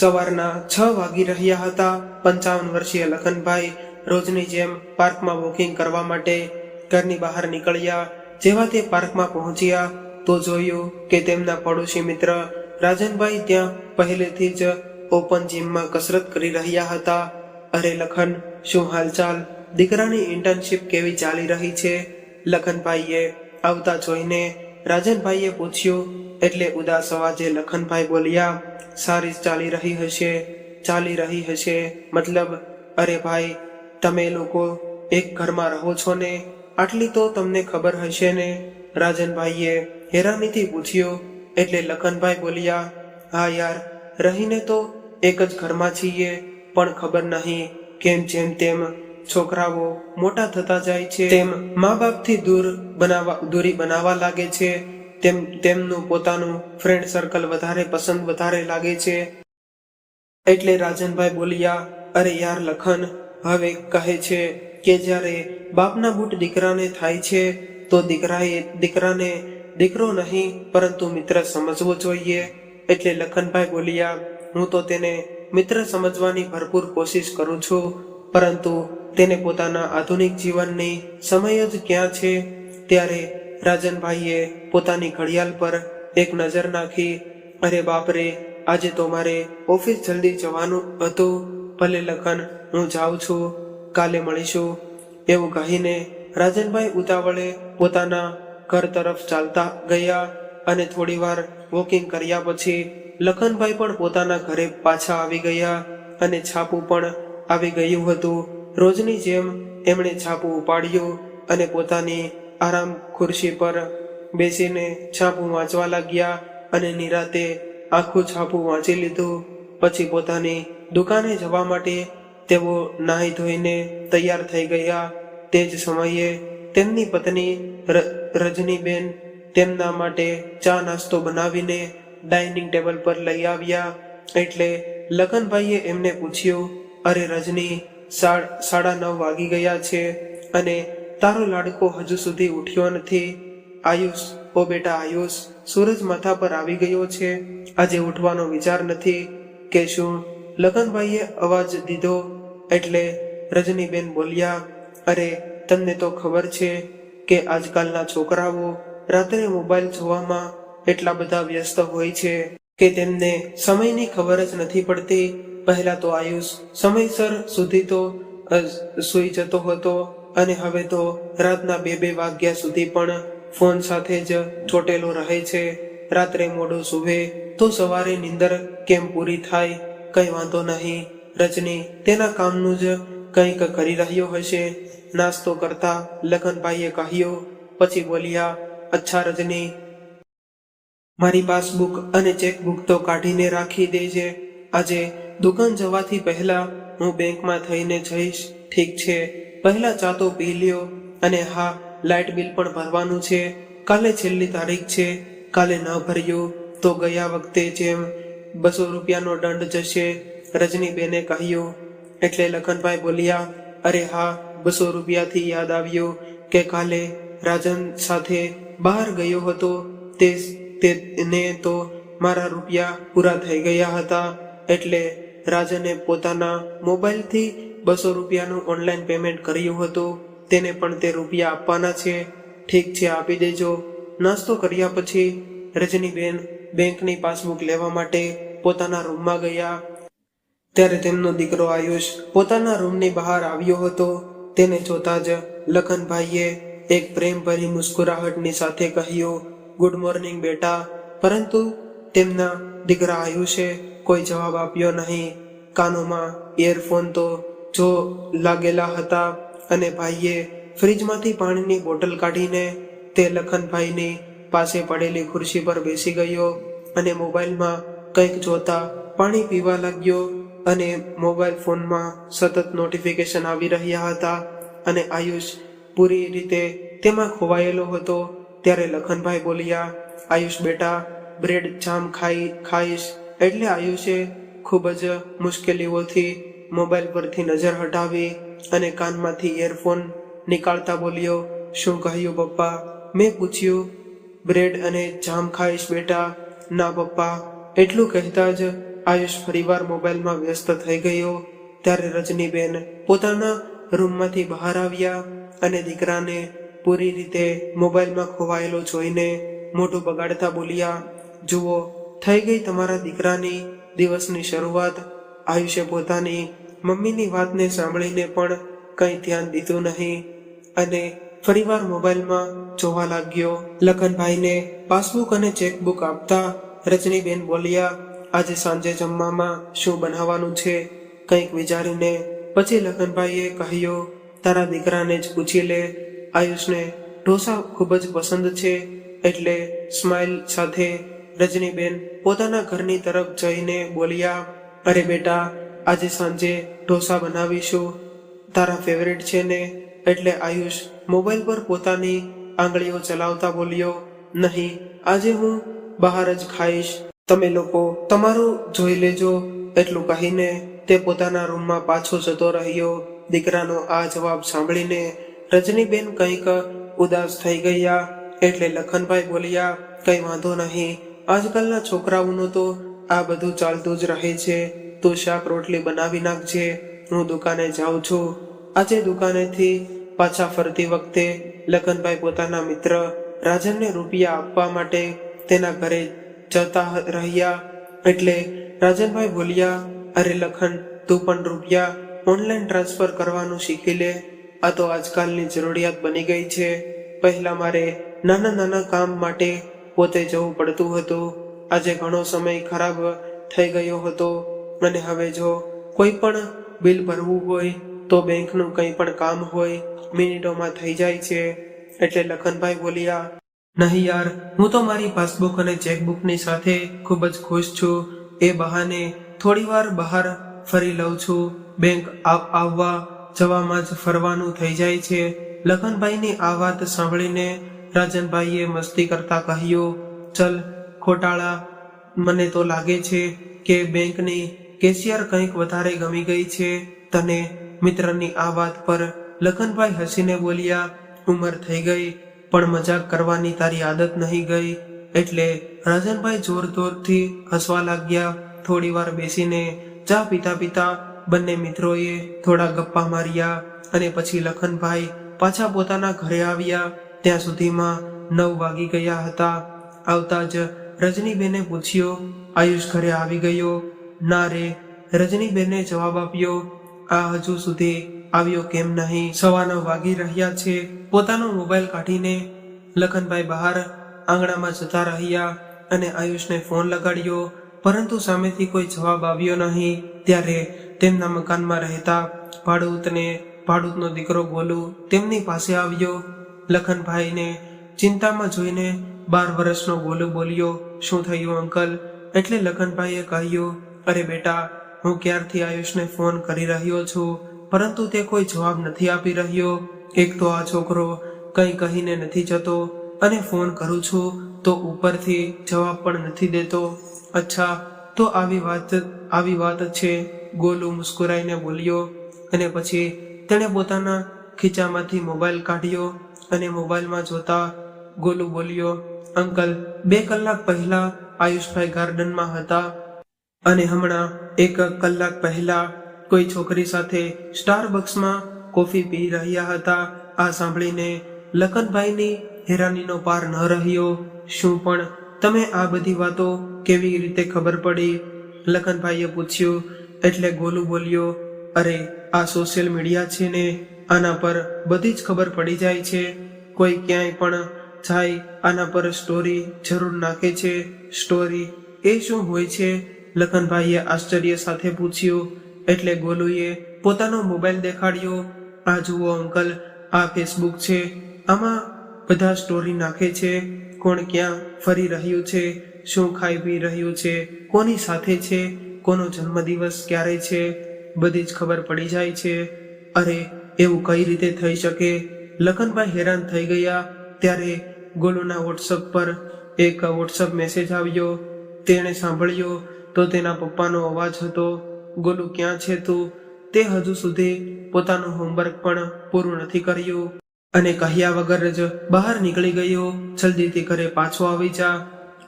સવારના 6 વાગી રહ્યા હતા। 55 વર્ષીય લખનભાઈ રોજની જેમ પાર્કમાં વોકિંગ કરવા માટે ઘરની બહાર નીકળ્યા। જેવા તે પાર્કમાં પહોંચ્યા તો જોયું કે તેમના પડોશી મિત્ર રાજનભાઈ ત્યાં પહેલેથી જ ઓપન જીમમાં કસરત કરી રહ્યા હતા। અરે લખન, શું હાલચાલ? દીકરાની ઇન્ટર્નશિપ કેવી ચાલી રહી છે? લખનભાઈએ આવતા જોઈને રાજનભાઈએ પૂછ્યું એટલે ઉદાસ અવાજે લખનભાઈ બોલ્યા, સારી ચાલી રહી હશે મતલબ? અરે ભાઈ, તમે લોકો એક ઘરમાં રહો છો ને, આટલી તો તમને ખબર હશે ને? રાજનભાઈએ હેરાનીથી પૂછ્યું એટલે લખનભાઈ બોલ્યા, હા યાર, રહીને તો એક જ ઘરમાં છીએ, પણ ખબર નહીં કેમ જેમ તેમ છોકરાઓ મોટા થતા જાય છે તેમ મા બાપથી દૂરી બનાવવા લાગે છે, તેમનું પોતાનું ફ્રેન્ડ સર્કલ વધારે લાગે છે। એટલે રાજનભાઈ બોલ્યા, અરે યાર લખન, હવે કહે છે કે જ્યારે બાપના બૂટ દીકરાને થાય છે તો દીકરાને દીકરો નહીં પરંતુ મિત્ર સમજવો જોઈએ। એટલે લખનભાઈ બોલ્યા, હું તો તેને મિત્ર સમજવાની ભરપૂર કોશિશ કરું છું, પરંતુ તેને પોતાના આધુનિક જીવનની સમય જ ક્યાં છે। ત્યારે રાજનભાઈએ પોતાની ઘડિયાળ પર એક નજર નાખી। અરે બાપરે, આજે તો મારે ઓફિસ જલ્દી જવાનું હતું। ભલે લખન, હું જાઉં છું, કાલે મળીશું, એવું કહીને રાજનભાઈ ઉતાવળે પોતાના ઘર તરફ ચાલતા ગયા અને થોડીવાર વોકિંગ કર્યા પછી લખનભાઈ પણ પોતાના ઘરે પાછા આવી ગયા અને છાપું પણ આવી ગયું હતું। રોજની જેમ એમણે છાપું ઉપાડ્યું અને પોતાની આરામ ખુરશી પર બેસીને છાપું વાંચવા લાગ્યા અને નિરાતે આખું છાપું વાંચી લીધું। પછી પોતાની દુકાને જવા માટે તેઓ નાહી ધોઈને તૈયાર થઈ ગયા। તે જ સમયે તેમની પત્ની રજનીબેન તેમના માટે ચા નાસ્તો બનાવીને ડાઇનિંગ ટેબલ પર લઈ આવ્યા। એટલે લખનભાઈએ એમને પૂછ્યું, અરે રજની, 9:30 વાગી ગયા છે અને તારો લાડકો હજુ સુધી ઉઠ્યો નથી? આયુષ, ઓ બેટા આયુષ, સૂરજ માથા પર આવી ગયો છે, આજે ઉઠવાનો વિચાર નથી કે શું? લખનભાઈએ અવાજ દીધો એટલે રજનીબેન બોલ્યા, અરે તમને તો ખબર છે કે આજકાલના છોકરાઓ રાત્રે મોબાઈલ જોવામાં એટલા બધા વ્યસ્ત હોય છે કે તેમને સમયની ખબર જ નથી પડતી। પહેલા તો આયુષ સમયસર સુધી તો સૂઈ જતો હતો અને હવે તો રાતના 2-2 વાગ્યા સુધી પણ ફોન સાથે જ ચોટેલો રહે છે। રાત્રે મોડું સૂવે તો સવારે નીંદર કેમ પૂરી થાય? કઈ વાંધો નહીં, રજની તેના કામનું જ કંઈક કરી રહ્યો હશે, નાસ્તો કરતા લખનભાઈએ કહ્યું। પછી બોલ્યા, અચ્છા રજની, મારી પાસબુક અને ચેકબુક તો કાઢીને રાખી દેજે, આજે દુકાન જવાથી પહેલા હું બેંકમાં થઈને જઈશ, ઠીક છે? પહેલા ચા તો પી લ્યો અને હા, લાઇટ બિલ પણ ભરવાનું છે, કાલે છેલ્લી તારીખ છે, કાલે ન ભર્યું તો ગયા વખતે જેમ 200 રૂપિયાનો દંડ જશે, રજનીબેને કહ્યું। એટલે લખનભાઈ બોલ્યા, અરે હા, 200 રૂપિયાથી યાદ આવ્યું કે કાલે રાજન સાથે બહાર ગયો હતો, તેને તો મારા રૂપિયા પૂરા થઈ ગયા હતા, એટલે રાજને પોતાના મોબાઈલથી 200 રૂપિયાનું ઓનલાઈન પેમેન્ટ કર્યું હતું, તેને પણ તે રૂપિયા આપવાના છે, ઠીક છે, આપી દેજો। નાસ્તો કર્યા પછી રજનીબેન બેંકની પાસબુક લેવા માટે પોતાના રૂમમાં ગયા। ત્યારે તેમનો દીકરો આયુષ પોતાના રૂમની બહાર આવ્યો હતો। તેને જોતા જ લખનભાઈએ એક પ્રેમભરી મુસ્કુરાહટની સાથે કહ્યું, ગુડ મોર્નિંગ બેટા, પરંતુ તેમના દીકરા આયુષે કોઈ જવાબ આપ્યો નહીં। કાનોમાં ઇયરફોન તો જો લાગેલા હતા અને ભાઈએ ફ્રીજમાંથી પાણીની બોટલ કાઢીને તે લખનભાઈની પાસે પડેલી ખુરશી પર બેસી ગયો અને મોબાઈલમાં કંઈક જોતા પાણી પીવા લાગ્યો અને મોબાઈલ ફોનમાં સતત નોટિફિકેશન આવી રહ્યા હતા અને આયુષ પૂરી રીતે તેમાં ખોવાયેલો હતો। ત્યારે લખનભાઈ બોલ્યા, આયુષ બેટા, બ્રેડ જામ ખાઈશ? એટલે આયુષે ખૂબ જ મુશ્કેલીઓથી મોબાઈલ પરથી નજર હટાવી અને કાનમાંથી ઇયરફોન નીકાળતા બોલ્યો, શું કહ્યું પપ્પા? મેં પૂછ્યું, બ્રેડ અને જામ ખાઈશ બેટા? ના પપ્પા, એટલું કહેતા જ આયુષ ફરીવાર મોબાઈલમાં વ્યસ્ત થઈ ગયો ત્યારે રજનીબેન પોતાના રૂમમાંથી બહાર આવ્યા અને દીકરાને પૂરી રીતે મોબાઈલમાં ખોવાયેલો જોઈને મોઢું બગાડતા બોલ્યા, જુઓ, થઈ ગઈ તમારા દીકરાની દિવસની શરૂઆત. આયુષે પોતાની મમ્મીની વાતને સાંભળીને પણ કંઈ ધ્યાન દીધું નહીં અને ફરીવાર મોબાઈલમાં જોવા લાગ્યો. લખનભાઈને પાસબુક અને ચેકબુક આપતા રજનીબેન બોલ્યા, આજે સાંજે જમવામાં શું બનાવવાનું છે? કંઈક વિચારીને પછી લખનભાઈએ કહ્યું, તારા દીકરાને જ પૂછી લે. આયુષને ઢોસા ખૂબ જ પસંદ છે. એટલે સ્માઇલ સાથે રજનીબેન પોતાના ઘરની તરફ જઈને બોલ્યા, અરે બેટા, આજે સાંજે ઢોસા બનાવીશું, તારા ફેવરેટ છે ને? એટલે આયુષ મોબાઈલ પર પોતાની આંગળીઓ ચલાવતા બોલ્યો, નહીં, આજે હું બહાર જ ખાઈશ, તમે લોકો તમારું જોઈ લેજો. એટલું કહીને તે પોતાના રૂમમાં પાછો જતો રહ્યો. દીકરાનો આ જવાબ સાંભળીને રજનીબેન કંઈક ઉદાસ થઈ ગયા. એટલે લખનભાઈ બોલ્યા, કંઈ વાંધો નહીં, આજકાલના છોકરાઓનું તો આ બધું ચાલતું જ રહે છે. તું શાક રોટલી બનાવી નાખજે, હું દુકાને જાઉં છું. આજે દુકાનેથી પાછા ફરતી વખતે લખનભાઈ પોતાના મિત્ર રાજનને રૂપિયા આપવા માટે તેના ઘરે જતા રહ્યા. એટલે રાજનભાઈ બોલ્યા, અરે લખન, તું પણ રૂપિયા ઓનલાઈન ટ્રાન્સફર કરવાનું શીખી લે. આ તો આજકાલની જરૂરિયાત બની ગઈ છે. પહેલા મારે નાના નાના કામ માટે પોતે જવું પડતું હતું. આજે ઘણો સમય ખરાબ થઈ ગયો હતો અને હવે જો કોઈ પણ બિલ ભરવું હોય તો બેંકનું કંઈ પણ કામ હોય મિનિટોમાં થઈ જાય છે. એટલે લખનભાઈ બોલ્યા, નહીં યાર, હું તો મારી પાસબુક અને ચેકબુકની સાથે ખૂબ જ ખુશ છું. એ બહાને થોડી વાર બહાર ફરી લઉં છું. બેંક આવવા જવામાં જ ફરવાનું થઈ જાય છે. લખનભાઈની આ વાત સાંભળીને રાજનભાઈએ મસ્તી કરતા કહ્યું, ચલ ખોટાળા, મને તો લાગે છે કે બેંકની કેશિયર કંઈક વધારે ગમી ગઈ છે તને. મિત્રની આ વાત પર લખનભાઈ હસીને બોલ્યા, ઉંમર થઈ ગઈ પણ મજાક કરવાની તારી આદત નહીં ગઈ. એટલે રાજનભાઈ જોર જોરથી હસવા લાગ્યા. થોડી વાર બેસીને ચા પીતા પીતા બંને મિત્રોએ થોડા ગપ્પા માર્યા અને પછી લખનભાઈ પાછા પોતાના ઘરે આવ્યા. ત્યાં સુધીમાં 9 વાગી ગયા હતા. આવતા જ રજનીબેને પૂછ્યો, આયુષ ઘરે આવી ગયો? ના રે, રજનીબેને જવાબ આપ્યો, આ હજુ સુધી આવ્યો કેમ નહીં? 9:15 વાગી રહ્યા છે. પોતાનો મોબાઈલ કાઢીને લખનભાઈ બહાર આંગણામાં જતા રહ્યા અને આયુષને ફોન લગાડ્યો, પરંતુ સામેથી કોઈ જવાબ આવ્યો નહીં. ત્યારે તેમના મકાનમાં રહેતા ભાડૂતનો દીકરો ગોલુ તેમની પાસે આવ્યો. લખનભાઈને ચિંતામાં જોઈને 12 વર્ષનો ગોલુ બોલ્યો, શું થયું અંકલ? એટલે લખનભાઈએ કહ્યું, અરે બેટા, હું ક્યારથી આયુષને ફોન કરી રહ્યો છું, પરંતુ તે કોઈ જવાબ નથી આપી રહ્યો. એક તો આ છોકરો કંઈ કહીને નથી જતો અને ફોન કરું છું તો ઉપરથી જવાબ પણ નથી દેતો. અચ્છા, તો આવી વાત છે? ગોલુ મુસ્કુરાઈને બોલ્યો અને પછી તેણે પોતાના ખીચામાંથી મોબાઈલ કાઢ્યો અને મોબાઈલમાં જોતા ગોલુ બોલ્યો, અંકલ, 2 કલાક પહેલા આયુષભાઈ ગાર્ડનમાં હતા અને હમણાં 1 કલાક પહેલા કોઈ છોકરી સાથે સ્ટારબક્સમાં કોફી પી રહ્યા હતા. આ સાંભળીને લખનભાઈની હેરાનીનો પાર ન રહ્યો. શું પણ તમે આ બધી વાતો કેવી રીતે ખબર પડી? લખનભાઈએ પૂછ્યું. એટલે ગોલુ બોલ્યો, અરે આ સોશિયલ મીડિયા છે ને, આના પર બધી જ ખબર પડી જાય છે. કોઈ ક્યાંય પણ જાય આના પર સ્ટોરી જરૂર નાખે છે. સ્ટોરી એ શું હોય છે? લખનભાઈએ આશ્ચર્ય સાથે પૂછ્યું. એટલે ગોલુએ પોતાનો મોબાઈલ દેખાડ્યો. આ જુઓ અંકલ, આ ફેસબુક છે, આમાં બધા સ્ટોરી નાખે છે. કોણ ક્યાં ફરી રહ્યું છે, શું ખાઈ પી રહ્યું છે, કોની સાથે છે, કોનો જન્મદિવસ ક્યારે છે, બધી જ ખબર પડી જાય છે. અરે એવું કઈ રીતે થઈ શકે? લખનભાઈ હેરાન થઈ ગયા. ત્યારે ગોલુના વોટ્સઅપ પર એક વોટ્સઅપ મેસેજ આવ્યો. તેણે સાંભળ્યો તો તેના પપ્પાનો અવાજ હતો. ગોલુ, ક્યાં છે તું? તે હજુ સુધી પોતાનું હોમવર્ક પણ પૂરું નથી કર્યું અને કહ્યા વગર જ બહાર નીકળી ગયો. જલ્દીથી ઘરે પાછો આવી જા.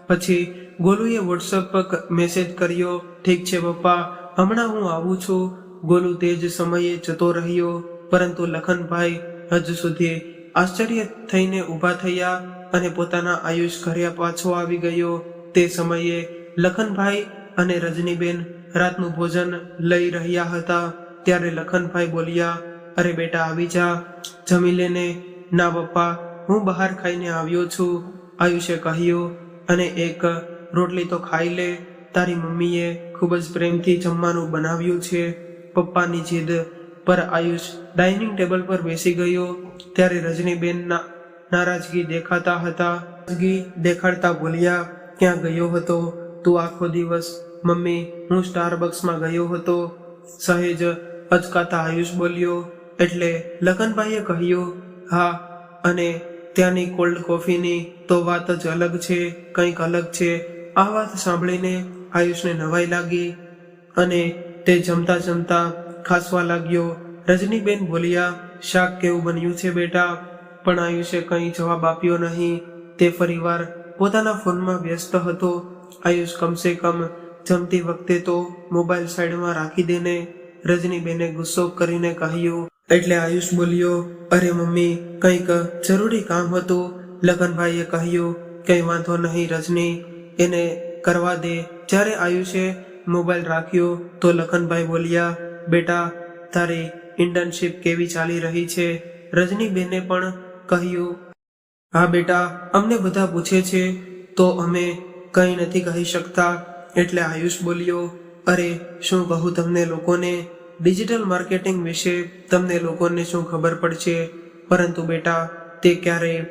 પછી ગોલુએ વોટ્સઅપ પર મેસેજ કર્યો, ઠીક છે પપ્પા, હમણાં હું આવું છું. ગોલુ તે જ સમયે જતો રહ્યો, પરંતુ લખનભાઈ હજુ સુધી આશ્ચર્ય થઈને ઊભા થયા અને પોતાના આયુષ ઘરે પાછો આવી ગયો. તે સમયે લખનભાઈ અને રજનીબેન રાતનું ભોજન લઈ રહ્યા હતા. ત્યારે લખનભાઈ બોલ્યા, અરે બેટા આવી જા, જમી લેને. ના પપ્પા, હું બહાર ખાઈને આવ્યો છું, આયુષે કહ્યું, અને એક રોટલી તો ખાઈ લે. તારી મમ્મીએ ખૂબ જ પ્રેમથી જમવાનું બનાવ્યું છે. પપ્પાની જીદ પર આયુષ ડાઇનિંગ ટેબલ પર બેસી ગયો. ત્યારે રજનીબેન નારાજગી દેખાતા હતા. નારાજગી દેખાડતા બોલ્યા, ક્યાં ગયો હતો તું આખો દિવસ? મમ્મી, હું સ્ટારબક્સમાં ગયો હતો, સહેજ અચકાતા આયુષ બોલ્યો. એટલે લખનભાઈએ કહ્યું, હા, અને ત્યાંની કોલ્ડ કોફીની તો વાત જ અલગ છે, કંઈક અલગ છે. આ વાત સાંભળીને આયુષને નવાઈ લાગી અને તે જમતા જમતા ખાસવા લાગ્યો. રજનીબેન બોલ્યા, શાક કેવું બન્યું છે બેટા? પણ આયુષે કંઈ જવાબ આપ્યો નહીં. તે ફરીવાર પોતાના ફોનમાં વ્યસ્ત હતો. આયુષ કમસે કમ જમતી વખતે તો મોબાઈલ સાઈડમાં રાખી દેને, રજનીબેને ગુસ્સો કરીને કહ્યું. એટલે આયુષ બોલ્યો, અરે મમ્મી, કંઈક જરૂરી કામ હતું. લખનભાઈએ કહ્યું, કંઈ વાંધો નહીં રજની, એને કરવા દે. જ્યારે આયુષે મોબાઈલ રાખ્યો તો લખનભાઈ બોલ્યા, બેટા તારી ઇન્ટર્નશીપ કેવી ચાલી રહી છે? રજનીબેને પણ કહ્યું, હા બેટા, અમને બધા પૂછે છે તો અમે કંઈ નથી કહી શકતા. એટલે આયુષ બોલ્યો, અરે શું કહું તમને લોકોને, ડિજિટલ માર્કેટિંગ વિશે તમને લોકોને શું ખબર પડશે? પરંતુ બેટા તે ક્યારેય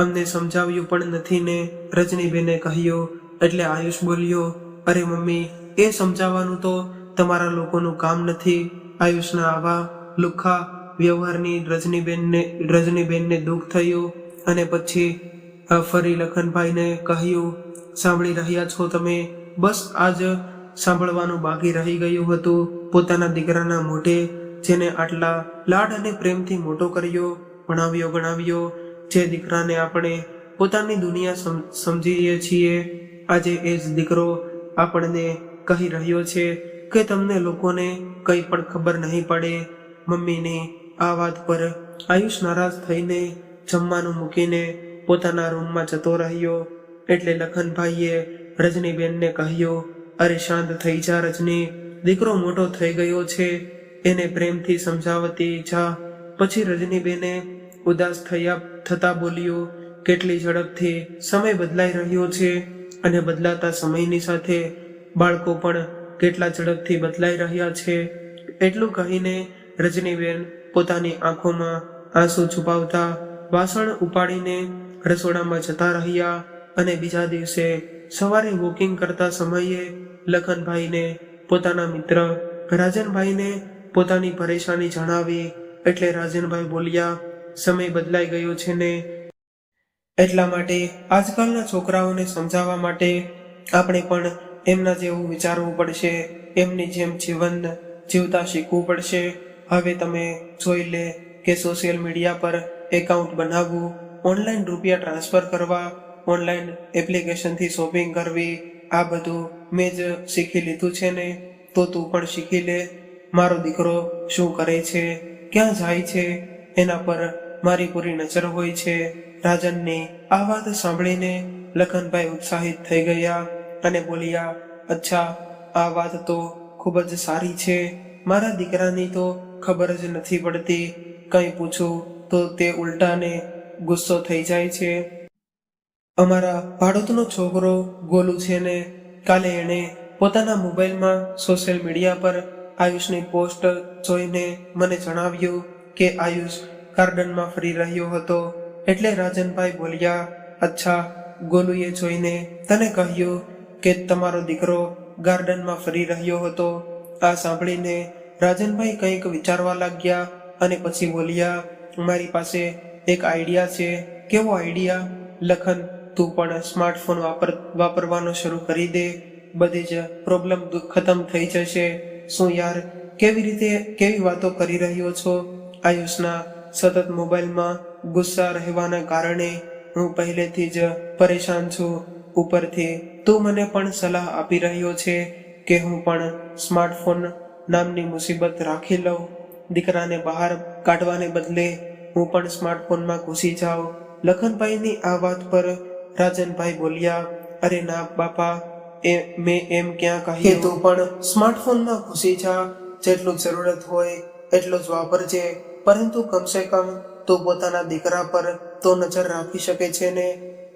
અમને સમજાવ્યું પણ નથી ને, રજનીબેને કહ્યું. એટલે આયુષ બોલ્યો, અરે મમ્મી, એ સમજાવવાનું તો તમારા લોકોનું કામ નથી. આયુષના આવા લુખ્ખા વ્યવહારની રજનીબેનને દુઃખ થયું અને પછી ફરી લખનભાઈને કહ્યું, સાંભળી રહ્યા છો તમે? બસ આજ સાંભળવાનું બાકી રહી ગયું હતું. પોતાના દીકરાના મોઢે જેને આટલા લાડ અને પ્રેમથી મોટો કર્યો, ભણાવ્યો ગણાવ્યો, જે દીકરાને આપણે પોતાની દુનિયા સમજીએ છીએ, આજે એ જ દીકરો આપણને કહી રહ્યો છે કે તમને લોકોને કંઈ પણ ખબર નહીં પડે. મમ્મીની આ વાત પર આયુષ નારાજ થઈને જમવાનું મૂકીને પોતાના રૂમમાં જતો રહ્યો. એટલે લખનભાઈએ રજનીબેનને કહ્યું, અરે શાંત થઈ જા રજની, દીકરો મોટો થઈ ગયો છે, એને પ્રેમથી સમજાવતી જા. પછી રજનીબેને ઉદાસ થતા બોલ્યું, કેટલી ઝડપથી સમય બદલાઈ રહ્યો છે અને બદલાતા સમયની સાથે બાળકો પણ કેટલા ઝડપથી બદલાઈ રહ્યા છે. એટલું કહીને રજનીબેન પોતાની આંખોમાં આંસુ છુપાવતા વાસણ ઉપાડીને રસોડામાં જતા રહ્યા. અને બીજા દિવસે સવારે વોકિંગ કરતા સમયે લખનભાઈને પોતાના મિત્ર રાજનભાઈને પોતાની પરેશાની જણાવી. એટલે રાજનભાઈ બોલ્યા, સમય બદલાઈ ગયો છે ને, એટલા માટે આજકાલના છોકરાઓને સમજાવવા માટે આપણે પણ એમના જેવું વિચારવું પડશે, એમની જેમ જીવન જીવતા શીખવું પડશે. હવે તમે જોઈ લે કે સોશિયલ મીડિયા પર એકાઉન્ટ બનાવવું, ઓનલાઈન રૂપિયા ટ્રાન્સફર કરવા, ઓનલાઈન એપ્લિકેશનથી શોપિંગ કરવી, આ બધું મેં જ શીખી લીધું છે ને, તો તું પણ શીખી લે. મારો દીકરો શું કરે છે, ક્યાં જાય છે, એના પર મારી પૂરી નજર હોય છે. રાજનની આ વાત સાંભળીને લખનભાઈ ઉત્સાહિત થઈ ગયા અને બોલ્યા, અચ્છા, આ વાત તો ખૂબ જ સારી છે. મારા દીકરાની તો ખબર જ નથી પડતી, કંઈ પૂછું તો તે ઉલટાને ગુસ્સો થઈ જાય છે. અમારા ભાડૂતનો છોકરો ગોલુ છે ને, કાલે એણે પોતાના મોબાઈલમાં સોશિયલ મીડિયા પર આયુષની પોસ્ટ જોઈને મને જણાવ્યું કે આયુષ ગાર્ડનમાં ફરી રહ્યો હતો. એટલે રાજનભાઈ બોલ્યા, અચ્છા, ગોલુએ જોઈને તને કહ્યું કે તમારો દીકરો ગાર્ડનમાં ફરી રહ્યો હતો? આ સાંભળીને રાજનભાઈ કંઈક વિચારવા લાગ્યા અને પછી બોલ્યા, મારી પાસે એક આઈડિયા છે. કેવો આઈડિયા? લખન, તું પણ સ્માર્ટફોન વાપરવાનો શરૂ કરી દે, બધી જ પ્રોબ્લેમ ખતમ થઈ જશે. શું યાર, કેવી વાતો કરી રહ્યો છો? આયુષના સતત મોબાઈલમાં ગુસ્સા રહેવાના કારણે હું પહેલેથી જ પરેશાન છું. ઉપરથી તું મને પણ સલાહ આપી રહ્યો છે કે હું પણ સ્માર્ટફોન નામની મુસીબત રાખી લઉં. દીકરાને બહાર કાઢવાને બદલે હું પણ સ્માર્ટફોનમાં ઘૂસી જાઉં. લખનભાઈની આ વાત પર રાજનભાઈ બોલ્યા, અરે ના બાપા, મેં એમ ક્યાં કહ્યું કે તું પણ સ્માર્ટફોનમાં ઘૂસી જા. જેટલું જરૂરત હોય એટલું જ વાપરજે, પરંતુ કમસે કમ તું પોતાના દીકરા પર તો નજર રાખી શકે છે ને,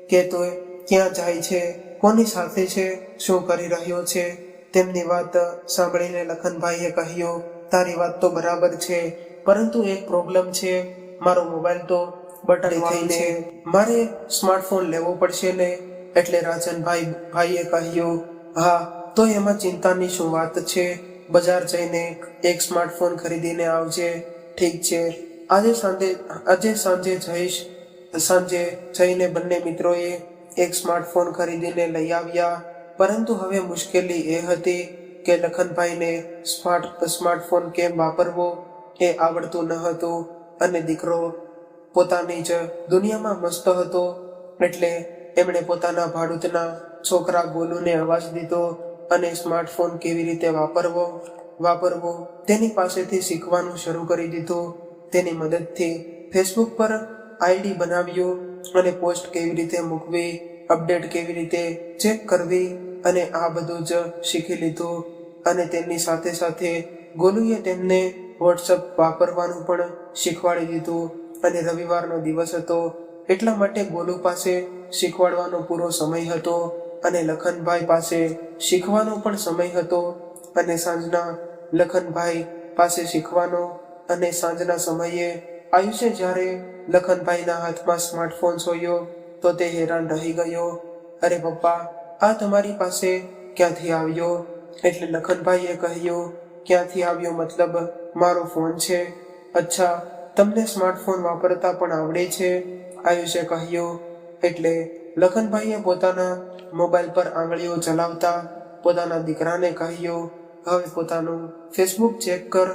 કે તું ક્યાં જાય છે, કોની સાથે છે, શું કરી રહ્યો છે. તેમની વાત સાંભળીને લખનભાઈએ કહ્યું, તારી વાત તો બરાબર છે, પરંતુ એક પ્રોબ્લેમ છે. મારો મોબાઈલ તો બટન થઈને મારે સ્માર્ટફોન લેવો પડશે ને. એટલે રાજનભાઈએ કહ્યું, હા તો એમાં ચિંતાની શું વાત છે. બજાર જઈને એક સ્માર્ટફોન ખરીદીને આવજે. ઠીક છે, આજે સાંજે જઈને બંને મિત્રોએ એક સ્માર્ટફોન ખરીદીને લઈ આવ્યા. પરંતુ હવે મુશ્કેલી એ હતી કે લખનભાઈને સ્માર્ટફોન કેમ વાપરવો એ આવડતું ન હતું, અને દીકરો પોતાની જ દુનિયામાં મસ્ત હતો. એટલે એમણે પોતાના ભાડૂતના છોકરા ગોલુને અવાજ દીધો અને સ્માર્ટફોન કેવી રીતે વાપરવો તેની પાસેથી શીખવાનું શરૂ કરી દીધું. તેની મદદથી ફેસબુક પર આઈડી બનાવ્યું અને પોસ્ટ કેવી રીતે મૂકવી, અપડેટ કેવી રીતે ચેક કરવી, અને આ બધું જ શીખી લીધું. અને તેની સાથે સાથે ગોલુએ તેમને વોટ્સઅપ વાપરવાનું પણ શીખવાડી દીધું. અને રવિવારનો દિવસ હતો, એટલા માટે ગોલુ પાસે શીખવાડવાનો પૂરો સમય હતો અને લખનભાઈ પાસે શીખવાનો પણ સમય હતો. અને સાંજના લખનભાઈ પાસે શીખવાનો અને સાંજના સમયે આયુષે જ્યારે લખનભાઈના હાથમાં સ્માર્ટફોન જોયો તો તે હેરાન રહી ગયો. અરે પપ્પા, આ તમારી પાસે ક્યાંથી આવ્યો? એટલે લખનભાઈએ કહ્યું, ક્યાંથી આવ્યો મતલબ મારો ફોન છે. અચ્છા, તમને સ્માર્ટફોન વાપરતા પણ આવડે છે? આયુષે કહ્યું. એટલે લખનભાઈએ પોતાના મોબાઈલ પર આંગળીઓ ચલાવતા પોતાના દીકરાને કહ્યું, હવે પોતાનું ફેસબુક ચેક કર.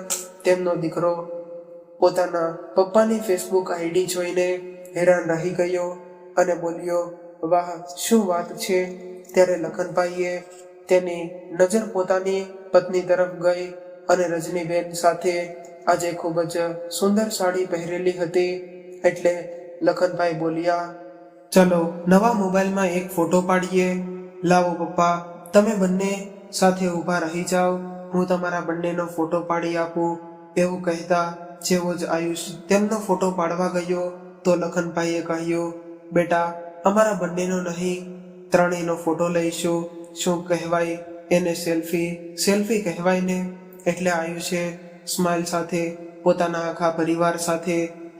તેમનો દીકરો પોતાના પપ્પાની ફેસબુક આઈડી જોઈને હેરાન રહી ગયો અને બોલ્યો, વાહ શું વાત છે. ત્યારે લખનભાઈએ તેની નજર પોતાની પત્ની તરફ ગઈ અને રજનીબેન સાથે આજે ખૂબ જ સુંદર સાડી પહેરેલી હતી. એટલે લખનભાઈ બોલ્યા, ચલો નવા મોબાઈલમાં એક ફોટો પાડીએ. લાવો પપ્પા, તમે બંને સાથે ઊભા રહી જાઓ, હું તમારા બંનેનો ફોટો પાડી આપું. એવું કહેતા જેવો જ આયુષ તેમનો ફોટો પાડવા ગયો તો લખનભાઈએ કહ્યું, બેટા અમારા બંનેનો નહીં, ત્રણેયનો ફોટો લઈશું. શું કહેવાય એને? સેલ્ફી કહેવાય ને. એટલે આયુષે સ્માઇલ સાથે પોતાના આખા પરિવાર સાથે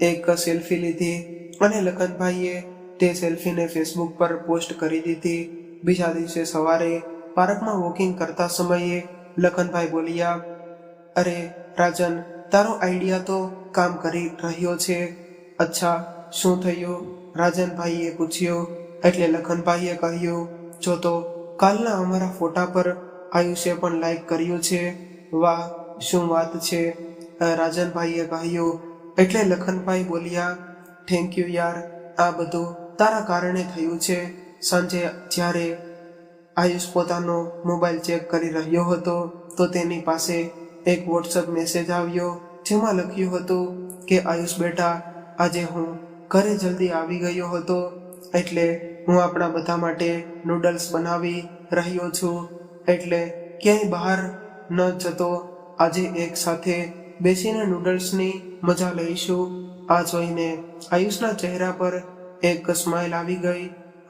એક સેલ્ફી લીધી અને લખનભાઈએ તે સેલ્ફીને ફેસબુક પર પોસ્ટ કરી દીધી. બીજા દિવસે સવારે પાર્કમાં વોકિંગ કરતા સમયે લખનભાઈ બોલ્યા, અરે રાજન, તારો આઈડિયા તો કામ કરી રહ્યો છે. અચ્છા, શું થયું? રાજનભાઈએ પૂછ્યું. એટલે લખનભાઈએ કહ્યું, જો તો કાલના અમારા ફોટા પર આયુષે પણ લાઈક કર્યું છે. વાહ શું વાત છે, રાજનભાઈએ કહ્યું. એટલે લખનભાઈ બોલ્યા, થેન્ક યુ યાર, આ બધું તારા કારણે થયું છે. સાંજે જ્યારે આયુષ પોતાનો મોબાઈલ ચેક કરી રહ્યો હતો તો તેની પાસે એક વોટ્સઅપ મેસેજ આવ્યો, જેમાં લખ્યું હતું કે આયુષ બેટા, આજે હું ઘરે જલ્દી આવી ગયો હતો, એટલે હું આપણા બધા માટે નૂડલ્સ બનાવી રહ્યો છું, એટલે ક્યાંય બહાર ન જતો. આજે એક સાથે બેસીને નૂડલ્સની મજા લઈશું. આ જોઈને આયુષના ચહેરા પર એક સ્માઇલ આવી ગઈ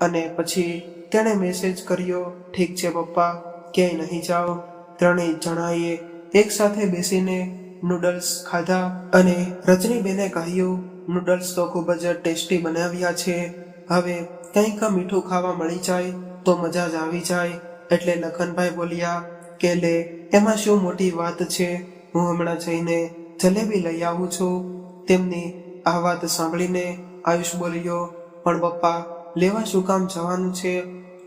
અને પછી તેણે મેસેજ કર્યો, ઠીક છે પપ્પા, ક્યાંય નહીં જાઓ. ત્રણેય જણાએ એક સાથે બેસીને નૂડલ્સ ખાધા અને રજનીબેને કહ્યું, નૂડલ્સ તો ખૂબ જ ટેસ્ટી બનાવ્યા છે, હવે કંઈક મીઠું ખાવા મળી જાય તો મજા જ આવી જાય. એટલે લખનભાઈ બોલ્યા કે લે, એમાં શું મોટી વાત છે, હું હમણાં જઈને જલેબી લઈ આવું છું. તેમની આ વાત સાંભળીને આયુષ બોલ્યો, પણ પપ્પા લેવા શું કામ જવાનું છે,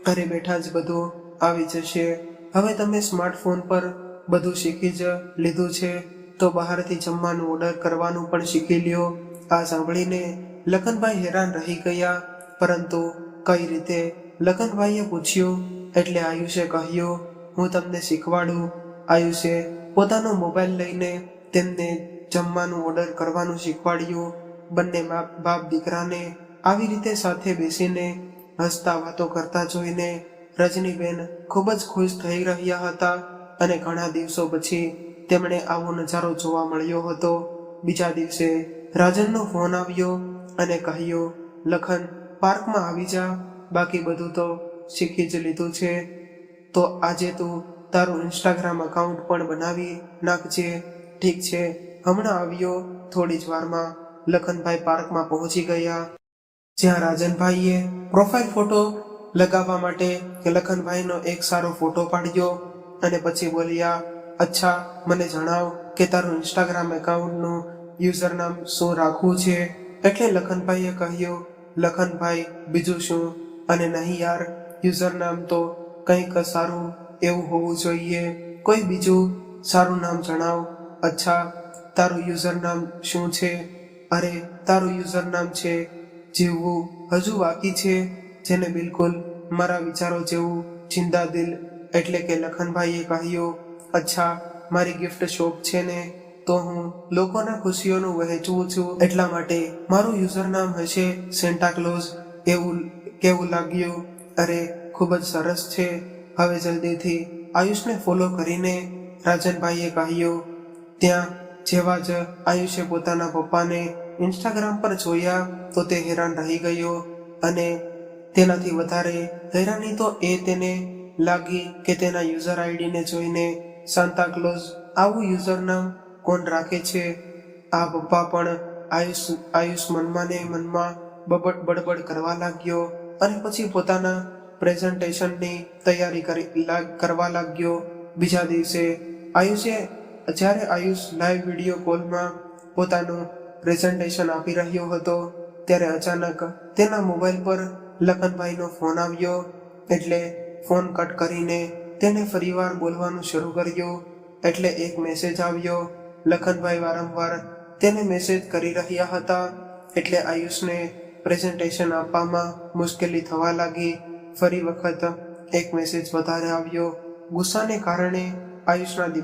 ઘરે બેઠા જ બધું આવી જશે. હવે તમે સ્માર્ટફોન પર બધું શીખી જ લીધું છે તો બહારથી જમવાનું ઓર્ડર કરવાનું પણ શીખી લ્યો. આ સાંભળીને લખનભાઈ હેરાન રહી ગયા, પરંતુ કઈ રીતે લખનભાઈએ પૂછ્યું. એટલે આયુષે કહ્યું, હું તમને શીખવાડું. આયુષે પોતાનો મોબાઈલ લઈને તેમને જમવાનું ઓર્ડર કરવાનું શીખવાડ્યું. બંને બાપ દીકરાને આવી રીતે સાથે બેસીને હસતા વાતો કરતા જોઈને રજનીબેન ખૂબ જ ખુશ થઈ રહ્યા હતા અને ઘણા દિવસો પછી તેમણે આવો નજારો જોવા મળ્યો હતો. બીજા દિવસે રાજનનો ફોન આવ્યો અને કહ્યું, લખન, પાર્કમાં આવી જા, બાકી બધું તો શીખી જ લીધું છે, તો આજે તું તારું ઇન્સ્ટાગ્રામ એકાઉન્ટ પણ બનાવી નાખજે. ઠીક છે, હમણાં આવ્યો. થોડી જ વારમાં લખનભાઈ પાર્કમાં પહોંચી ગયા, જ્યાં રાજનભાઈએ પ્રોફાઇલ ફોટો લગાવવા માટે લખનભાઈનો એક સારો ફોટો પાડ્યો અને પછી બોલ્યા, અચ્છા, મને જણાવ કે તારું ઇન્સ્ટાગ્રામ એકાઉન્ટનું યુઝર નામ શું રાખવું છે? એટલે લખનભાઈએ કહ્યું, લખનભાઈ બીજું શું, અને નહીં યાર, યુઝર નામ તો કંઈક સારું એવું હોવું જોઈએ, કોઈ બીજું સારું નામ જણાવ. અચ્છા, તારું યુઝર નામ શું છે? અરે, તારું યુઝર નામ છે જીવવું હજુ બાકી છે, જેને બિલકુલ મારા વિચારો જેવું જિંદા દિલ. એટલે કે લખનભાઈએ કહ્યું, અચ્છા, મારી ગિફ્ટ શોપ છે ને, તો હું લોકોના ખુશીઓનું વહેંચું છું, એટલા માટે મારું યુઝર નામ હશે સેન્ટા ક્લોઝ. એવું કેવું લાગ્યું? અરે, ખૂબ જ સરસ છે. હવે જલ્દીથી આયુષને ફોલો કરીને, રાજનભાઈએ કહ્યું. ત્યાં જેવા જ આયુષે પોતાના પપ્પાને ઇન્સ્ટાગ્રામ પર જોયા તો તે હેરાન રહી ગયો, અને તેનાથી વધારે હેરાની તો એ તેને લાગી કે તેના યુઝર આઈડીને જોઈને સાન્તા ક્લોઝ આવું યુઝર નામ કોણ રાખે છે? આ પપ્પા પણ આયુષ મનમાં ને મનમાં બડબડ કરવા લાગ્યો અને પછી પોતાના પ્રેઝન્ટેશનની તૈયારી કરવા લાગ્યો. બીજા દિવસે જ્યારે આયુષ લાઈવ વિડીયો કોલમાં પોતાનું પ્રેઝન્ટેશન આપી રહ્યો હતો, ત્યારે અચાનક તેના મોબાઈલ પર લખનભાઈનો ફોન આવ્યો. એટલે ફોન કટ કરીને તેને ફરીવાર બોલવાનું શરૂ કર્યું. એટલે એક મેસેજ આવ્યો. લખનભાઈ વારંવાર તેને મેસેજ કરી રહ્યા હતા, એટલે આયુષને પ્રેઝન્ટેશન આપવામાં મુશ્કેલી થવા લાગી. ફરી વખત એક મેસેજ વધારે આવ્યો. ગુસ્સાને કારણે આયુષના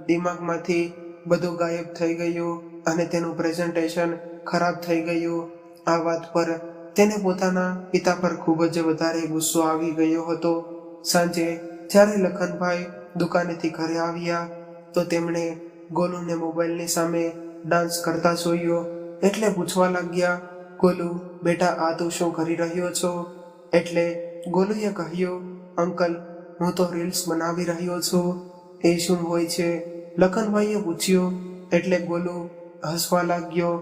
દિમાગમાંથી બધું ગાયબ થઈ ગયું અને તેનું પ્રેઝન્ટેશન ખરાબ થઈ ગયું. આ વાત પર તેને પોતાના પિતા પર ખૂબ જ વધારે ગુસ્સો આવી ગયો હતો. સાંજે જ્યારે લખનભાઈ દુકાનેથી ઘરે આવ્યા તો તેમણે ગોલુને મોબાઈલની સામે ડાન્સ કરતા જોયો. એટલે પૂછવા લાગ્યા, ગોલુ બેટા, આ તું શું કરી રહ્યો છો? એટલે ગોલુએ કહ્યું, અંકલ, હું તો રીલ્સ બનાવી રહ્યો છું. એ શું હોય છે? લખનભાઈએ પૂછ્યું. એટલે ગોલુ હસવા લાગ્યો.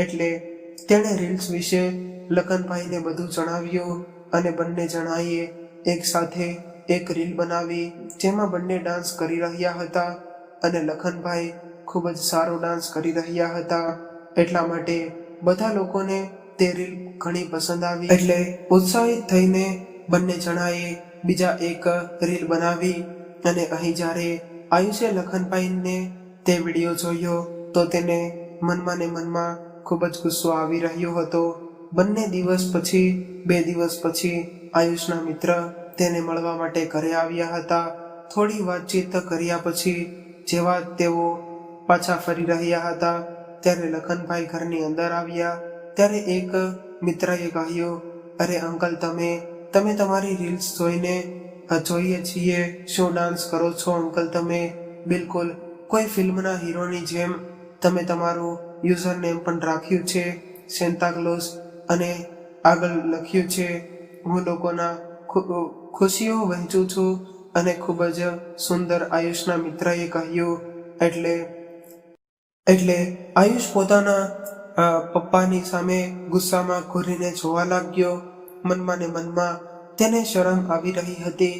એટલે તેણે રીલ્સ વિશે લખનભાઈને બધું જણાવ્યું અને બંને જણાએ એક સાથે એક રીલ બનાવી, જેમાં બંને ડાન્સ કરી રહ્યા હતા અને લખનભાઈ ખૂબ જ સારો ડાન્સ કરી રહ્યા હતા. એટલા માટે બધા લોકોને તે રીલ ઘણી પસંદ આવી. એટલે ઉત્સાહિત થઈને બંને જણાએ બીજા એક રીલ બનાવી. અને અહીં જ્યારે આયુષે લખનભાઈને તે વિડીયો જોયો તો તેને મનમાં ને મનમાં ખૂબ જ ગુસ્સો આવી રહ્યો હતો. બે દિવસ પછી આયુષના મિત્ર તેને મળવા માટે ઘરે આવ્યા હતા. થોડી વાતચીત કર્યા પછી જેવા તેઓ પાછા ફરી રહ્યા હતા ત્યારે લખનભાઈ ઘરની અંદર આવ્યા. ત્યારે એક મિત્રએ કહ્યું, અરે અંકલ, તમે તમારી રીલ્સ જોઈએ છીએ, શું ડાન્સ કરો છો અંકલ તમે? બિલકુલ કોઈ ફિલ્મના હીરોની જેમ. તમે તમારું યુઝર નેમ પણ રાખ્યું છે સેન્ટા ક્લોઝ અને આગળ લખ્યું છે, હું લોકોના ખુશીઓ વહેંચું છું અને ખૂબ જ સુંદર. આયુષના મિત્રએ કહ્યું. એટલે આયુષ પોતાના પપ્પાની સામે ગુસ્સામાં ઘૂરીને જોવા લાગ્યો. મનમાં ને મનમાં તેને શરમ આવી રહી હતી.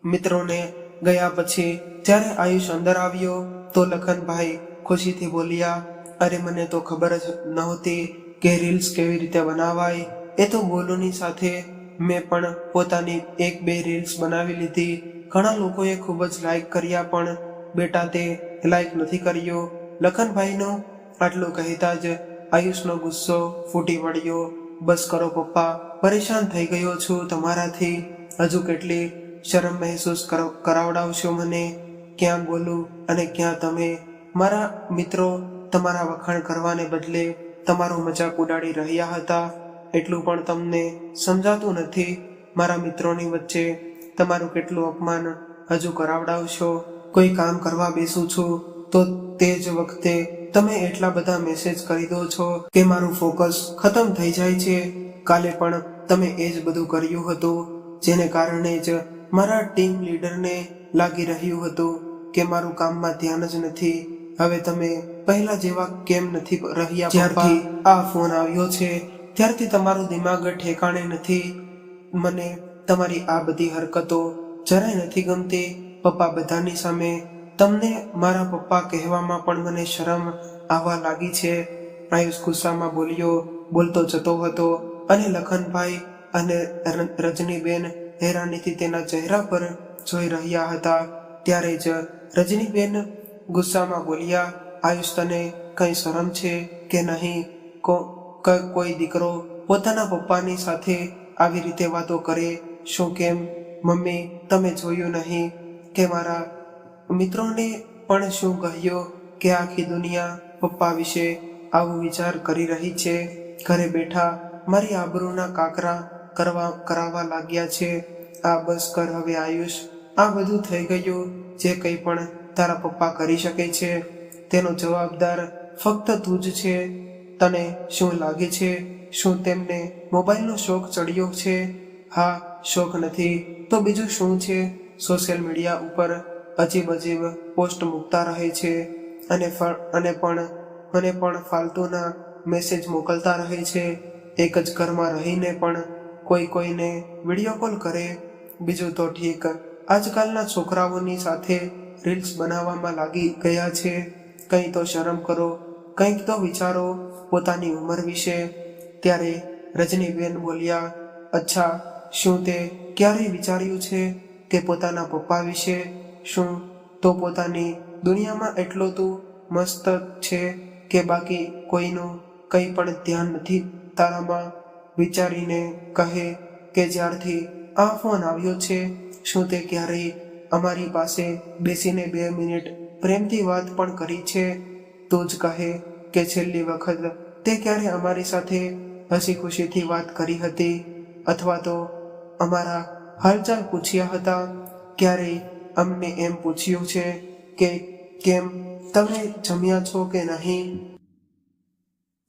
મિત્રોને ગયા પછી જ્યારે આયુષ અંદર આવ્યો તો લખનભાઈ ખુશીથી બોલ્યા, અરે મને તો ખબર જ નહોતી કે રીલ્સ કેવી રીતે બનાવાય. એ તો ગોલુની સાથે મેં પણ પોતાની 1-2 રીલ્સ બનાવી લીધી. ઘણા લોકોએ ખૂબ જ લાઈક કર્યા, પણ બેટા તે લાઈક નથી કર્યો. લખનભાઈનો આટલું કહેતા જ આયુષનો ગુસ્સો ફૂટી પડ્યો. બસ કરો પપ્પા, પરેશાન થઈ ગયો છું તમારાથી. હજુ કેટલી શરમ મહેસૂસ કરાવડાવશો મને. ક્યાં બોલું અને ક્યાં તમે. મારા મિત્રો તમારા વખાણ કરવાને બદલે તમારો મજાક ઉડાડી રહ્યા હતા. એટલું પણ તમને સમજાતું નથી. મારા મિત્રોની વચ્ચે તમારું કેટલું અપમાન હજુ કરાવડાવશો. કોઈ કામ કરવા બેસું છું તો તે જ વખતે તમે એટલા બધા મેસેજ કરી દો છો કે મારું ફોકસ ખતમ થઈ જાય છે. કાલે પણ તમે એ જ બધું કર્યું હતું, જેને કારણે જ મારા ટીમ લીડરને લાગી રહ્યું હતું કે મારું કામમાં ધ્યાન જ નથી. હવે તમે પહેલા જેવા કેમ નથી રહ્યા? જ્યારથી આ ફોન આવ્યો છે ત્યારથી તમારું દિમાગ ઠેકાણે નથી. મને તમારી આ બધી હરકતો જરાય નથી ગમતી. પપ્પા બધાની સામે તમને મારા પપ્પા કહેવામાં પણ મને શરમ આવવા લાગી છે. આયુષ ગુસ્સામાં બોલતો જતો હતો અને લખનભાઈ અને રજનીબેન હેરાનીથી તેના ચહેરા પર જોઈ રહ્યા હતા. ત્યારે જ રજનીબેન ગુસ્સામાં બોલ્યા, આયુષ તને કઈ શરમ છે કે નહીં? કોઈ દીકરો પોતાના પપ્પાની સાથે આવી રીતે વાતો કરે? શું કેમ મમ્મી તમે જોયું નહીં કે મારા મિત્રોને પણ શું કહ્યું કે આખી દુનિયા પપ્પા વિશે આવું વિચાર કરી રહી છે? ઘરે બેઠા મારી આબરૂના કાકરા કરાવવા લાગ્યા છે. આ બસ કર હવે આયુષ. આ બધું થઈ ગયું. જે કંઈ પણ તારા પપ્પા કરી શકે છે તેનો જવાબદાર ફક્ત તું જ છે. તને શું લાગે છે? શું તેમને મોબાઈલનો શોખ ચડ્યો છે? હા, શોખ નથી તો બીજું શું છે? સોશિયલ મીડિયા ઉપર અજીબ પોસ્ટ મૂકતા રહે છે અને પણ ફાલતુના મેસેજ મોકલતા રહે છે. એક જ ઘરમાં રહીને પણ કોઈને વિડીયો કોલ કરે. બીજું તો ઠીક, આજકાલના છોકરાઓની સાથે રીલ્સ બનાવવામાં લાગી ગયા છે. કંઈ તો શરમ કરો, કંઈક તો વિચારો પોતાની ઉંમર વિશે. ત્યારે રજનીબેન બોલ્યા, અચ્છા, શું તે ક્યારેય વિચાર્યું છે કે પોતાના પપ્પા વિશે? શું તો પોતાની દુનિયામાં એટલો તું મસ્ત છે કે બાકી કોઈનું કંઈ પણ ધ્યાન નથી તારામાં? વિચારીને કહે કે જ્યારથી આ ફોન આવ્યો છે શું તે ક્યારેય અમારી પાસે બેસીને 2 મિનિટ પ્રેમથી વાત પણ કરી છે? તું જ કહે કે છેલ્લી વખત તે ક્યારે અમારી સાથે હસી ખુશીથી વાત કરી હતી અથવા તો અમારા હાલચાલ પૂછ્યા હતા? ક્યારેય અમને એમ પૂછ્યું છે કે કેમ તમે જમ્યા છો કે નહીં?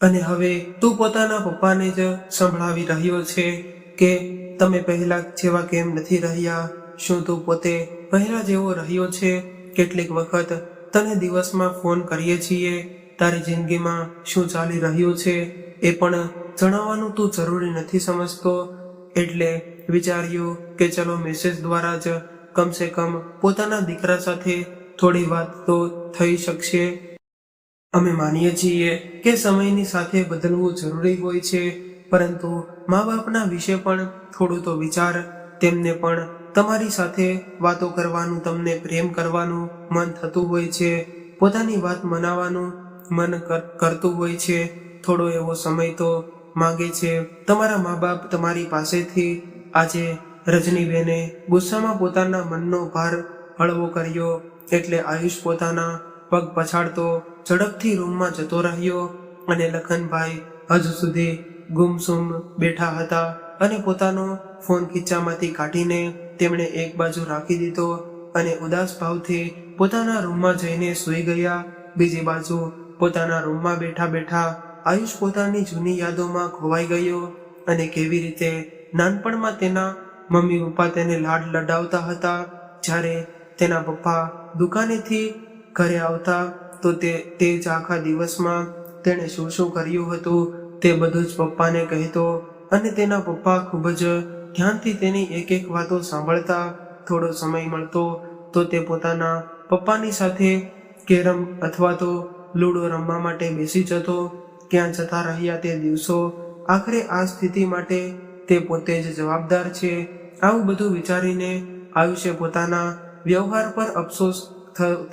અને હવે તું પોતાના પપ્પાને જ સંભળાવી રહ્યો છે કે તમે પહેલા જેવા કેમ નથી રહ્યા? શું તું પોતે પહેલા જેવો રહ્યો છે? કેટલીક વખત તને દિવસમાં ફોન કરીએ છીએ. તારી જિંદગીમાં શું ચાલી રહ્યું છે એ પણ જણાવવાનું તું જરૂરી નથી સમજતો. એટલે વિચાર્યું કે ચલો મેસેજ દ્વારા જ કમસે કમ પોતાના દીકરા સાથે થોડી વાત તો થઈ શકશે. અમે માનીએ છીએ કે સમયની સાથે બદલવું જરૂરી હોય છે, પરંતુ મા બાપના વિશે પણ થોડું તો વિચાર. તેમને પણ તમારી સાથે વાતો કરવાનું, તમને પ્રેમ કરવાનું મન થતું હોય છે, પોતાની વાત મનાવવાનું મન કરતું હોય છે. થોડો એવો સમય તો માંગે છે તમારા મા બાપ તમારી પાસેથી. આજે રજનીબેને ગુસ્સામાં પોતાના મનનો ભાર હળવો કર્યો એટલે આયુષ પોતાના પગ પછાડતો ઝડપથી રૂમમાં જતો રહ્યો અને લખનભાઈ હજુ સુધી ગુમસુમ બેઠા હતા અને પોતાનો ફોન ખીચામાંથી કાઢીને તેમણે એક બાજુ રાખી દીધો અને ઉદાસ ભાવથી પોતાના રૂમમાં જઈને સૂઈ ગયા. બીજી બાજુ પોતાના રૂમમાં બેઠા બેઠા આયુષ પોતાની જૂની યાદોમાં ખોવાઈ ગયો અને કેવી રીતે નાનપણમાં તેના મમ્મી પપ્પા તેને લાડ લડાવતા હતા. જ્યારે તેના પપ્પા દુકાનેથી ઘરે આવતા તો તે જ આખા દિવસમાં તેણે શું શું કર્યું હતું તે બધું જ પપ્પાને કહેતો અને તેના પપ્પા ખૂબ જ ધ્યાનથી તેની એક એક વાતો સાંભળતા. થોડો સમય મળતો તો તે પોતાના પપ્પાની સાથે કેરમ અથવા તો લૂડો રમવા માટે બેસી જતો. ક્યાં જતા રહ્યા તે દિવસો? આખરે આ સ્થિતિ માટે તે પોતે જ જવાબદાર છે. આવું બધું વિચારીને આયુષે પોતાના વ્યવહાર પર અફસોસ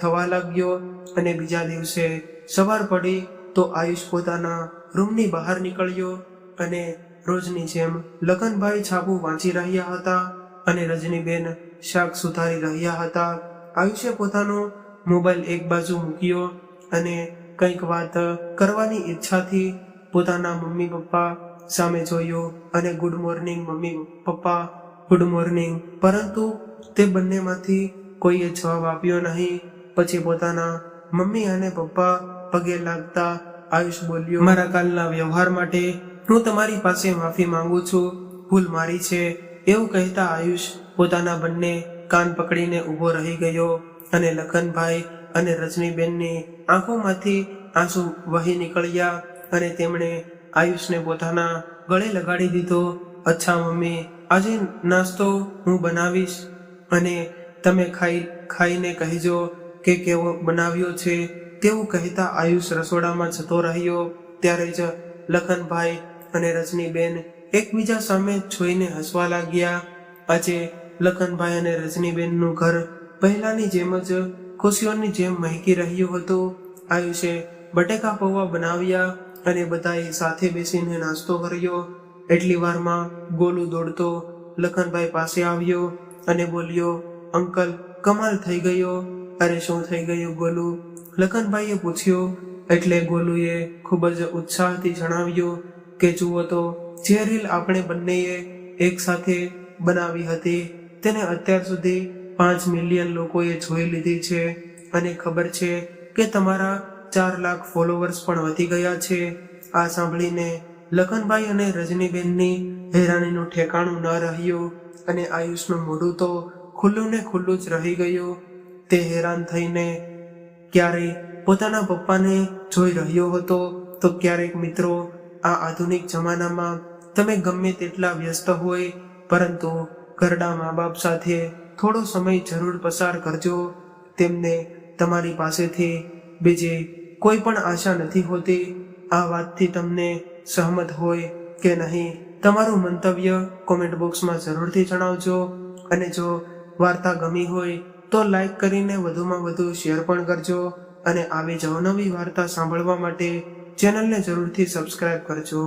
થવા લાગ્યો અને બીજા દિવસે સવાર પડી તો આયુષ પોતાના રૂમની બહાર નીકળ્યો અને રોજની જેમ લખનભાઈ છાપું વાંચી રહ્યા હતા અને રજનીબેન શાક સુધારી રહ્યા હતા. આયુષે પોતાનો મોબાઈલ એક બાજુ મૂક્યો અને કંઈક વાત કરવાની ઈચ્છાથી પોતાના મમ્મી પપ્પા સામે જોયો અને good morning mummy papa, good morning, પરંતુ તે બંનેમાંથી કોઈએ જવાબ આપ્યો નહીં. પછી પોતાના મમ્મી અને પપ્પા પગે લાગતા આયુષ બોલ્યો, મારા કાલના વ્યવહાર માટે હું તમારી પાસે માફી માંગુ છું, ભૂલ મારી છે. એવું કહેતા આયુષ પોતાના બંને કાન પકડીને ઊભો રહી ગયો અને લખનભાઈ અને રજનીબેનની આંખોમાંથી આંસુ વહી નીકળ્યા અને તેમણે આયુષને પોતાના ગળે લગાડી દીધો. અચ્છા મમ્મી, આજે નાસ્તો હું બનાવીશ અને તમે ખાઈને કહેજો કે કેવો બનાવ્યો છે. તેવું કહેતા આયુષ રસોડામાં જતો રહ્યો. ત્યારે જ લખનભાઈ અને રજનીબેન એકબીજા સામે જોઈને હસવા લાગ્યા. આજે લખનભાઈ અને રજનીબેનનું ઘર પહેલાની જેમ જ ખુશીઓની જેમ મહેકી રહ્યું હતું. આયુષે બટેકા પૌવા બનાવ્યા અને બધાએ સાથે બેસીને નાસ્તો કર્યો. એટલી વારમાં ગોલુ દોડતો લખનભાઈ પાસે આવ્યો અને બોલ્યો, અંકલ, કમાલ થઈ ગયો. અરે શું થઈ ગયું ગોલુ? લખનભાઈએ પૂછ્યું. એટલે ગોલુએ ખૂબ જ ઉત્સાહથી જણાવ્યું કે જુઓ તો, જે રીલ આપણે બંનેએ એક સાથે બનાવી હતી તેને અત્યાર સુધી 5 મિલિયન લોકોએ જોઈ લીધી છે અને ખબર છે કે તમારા 4 લાખ ફોલોવર્સ પણ વધી ગયા છે. આ સાંભળીને લખનભાઈ અને રજનીબેનની હેરાનીનું ઠેકાણું ન રહ્યું અને આયુષનું મોઢું તો ખુલ્લું ને ખુલ્લું જ રહી ગયું. તે હેરાન થઈને ક્યારેય પોતાના પપ્પાને જોઈ રહ્યો હતો તો ક્યારેક મિત્રો આ આધુનિક જમાનામાં તમે ગમે તેટલા વ્યસ્ત હોય પરંતુ ઘરડા મા બાપ સાથે થોડો સમય જરૂર પસાર કરજો. તેમને તમારી પાસેથી બીજી કોઈ પણ આશા નથી હોતી. આ વાતથી તમને સહમત હોય કે નહીં, તમારું મંતવ્ય કોમેન્ટ બોક્સમાં જરૂરથી જણાવજો. અને જો વાર્તા ગમી હોય તો લાઈક કરીને વધુમાં વધુ શેર પણ કરજો અને આવી જ અવનવી વાર્તા સાંભળવા માટે ચેનલને જરૂરથી સબસ્ક્રાઇબ કરજો.